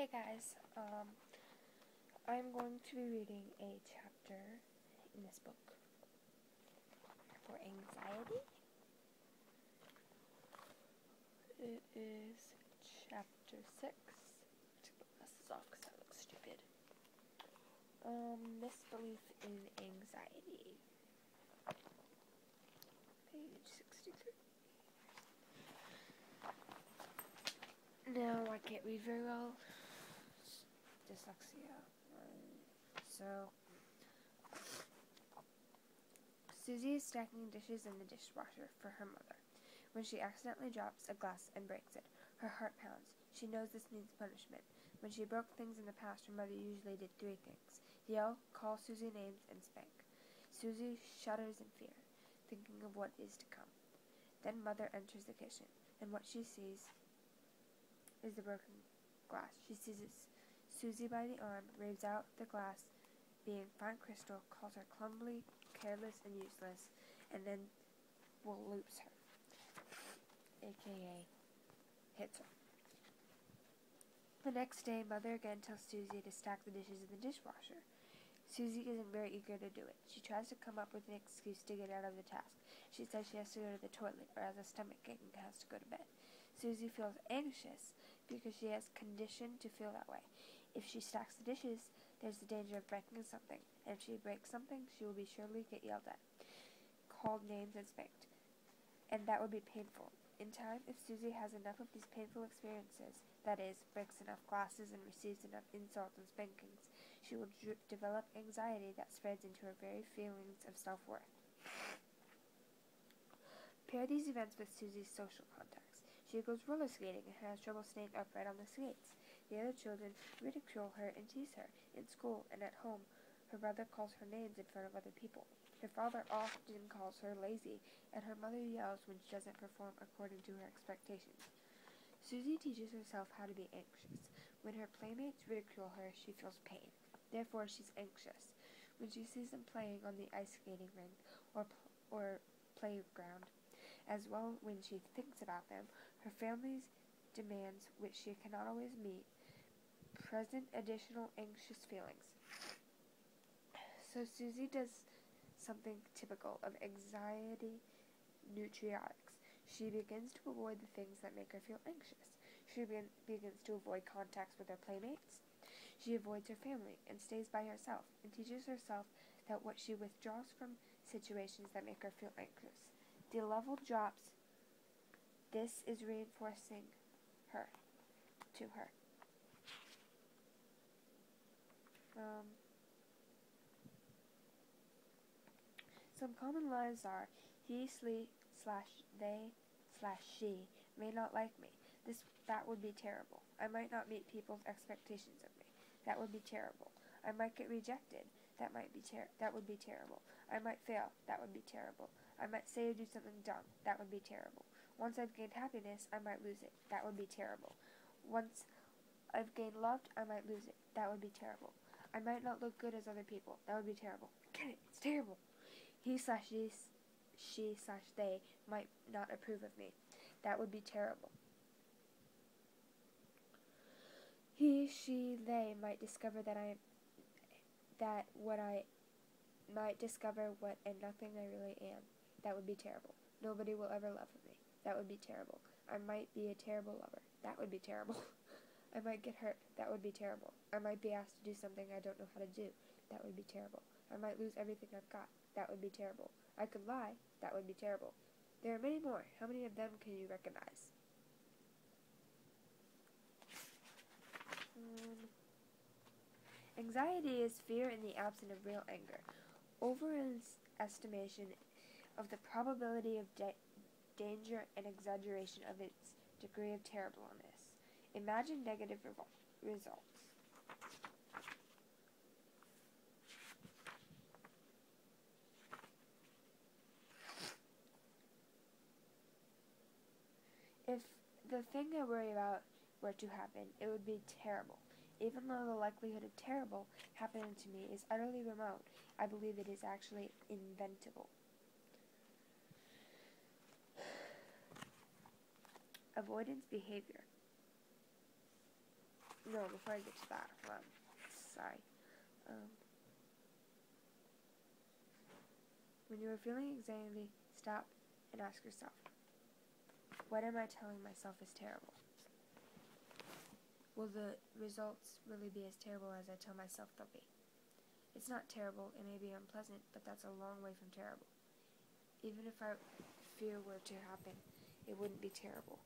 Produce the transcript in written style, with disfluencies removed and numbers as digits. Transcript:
Hey guys, I'm going to be reading a chapter in this book for anxiety. It is chapter 6. Take my glasses off because I look stupid. Misbelief in anxiety. Page 63. Now, I can't read very well. Dyslexia. Susie is stacking dishes in the dishwasher for her mother. When she accidentally drops a glass and breaks it, her heart pounds. She knows this means punishment. When she broke things in the past, her mother usually did 3 things: yell, call Susie names, and spank. Susie shudders in fear, thinking of what is to come. Then Mother enters the kitchen, and what she sees is the broken glass. She seizes Susie by the arm, raves out the glass being fine crystal, calls her clumsy, careless, and useless, and then loops her, aka hits her. The next day, Mother again tells Susie to stack the dishes in the dishwasher. Susie isn't very eager to do it. She tries to come up with an excuse to get out of the task. She says she has to go to the toilet or has a stomach ache and has to go to bed. Susie feels anxious because she has conditioned to feel that way. If she stacks the dishes, there's the danger of breaking something, and if she breaks something, she will be surely get yelled at, called names, and spanked. And that would be painful. In time, if Susie has enough of these painful experiences, that is, breaks enough glasses and receives enough insults and spankings, she will develop anxiety that spreads into her very feelings of self-worth. Pair these events with Susie's social contacts. She goes roller skating and has trouble staying upright on the skates. The other children ridicule her and tease her. In school and at home, her brother calls her names in front of other people. Her father often calls her lazy, and her mother yells when she doesn't perform according to her expectations. Susie teaches herself how to be anxious. When her playmates ridicule her, she feels pain. Therefore, she's anxious. When she sees them playing on the ice skating rink or playground, as well when she thinks about them, her family's demands, which she cannot always meet, present additional anxious feelings. So Susie does something typical of anxiety neurotics. She begins to avoid the things that make her feel anxious. She begins to avoid contacts with her playmates. She avoids her family and stays by herself and teaches herself that what she withdraws from situations that make her feel anxious. The level drops. This is reinforcing her to her. Some common lines are, he, they, she may not like me. That would be terrible. I might not meet people's expectations of me. That would be terrible. I might get rejected. That would be terrible. I might fail. That would be terrible. I might say or do something dumb. That would be terrible. Once I've gained happiness, I might lose it. That would be terrible. Once I've gained love, I might lose it. That would be terrible. I might not look good as other people. That would be terrible. Get it? It's terrible. He/she/they might not approve of me. That would be terrible. He/she/they might discover what and nothing I really am. That would be terrible. Nobody will ever love me. That would be terrible. I might be a terrible lover. That would be terrible. I might get hurt. That would be terrible. I might be asked to do something I don't know how to do. That would be terrible. I might lose everything I've got. That would be terrible. I could lie. That would be terrible. There are many more. How many of them can you recognize? Anxiety is fear in the absence of real anger. Overestimation of the probability of danger and exaggeration of its degree of terribleness. Imagine negative results. If the thing I worry about were to happen, it would be terrible. Even though the likelihood of terrible happening to me is utterly remote, I believe it is actually inventable. Avoidance behavior. No, before I get to that, sorry. When you are feeling anxiety, stop and ask yourself, what am I telling myself is terrible? Will the results really be as terrible as I tell myself they'll be? It's not terrible, it may be unpleasant, but that's a long way from terrible. Even if fear were to happen, it wouldn't be terrible.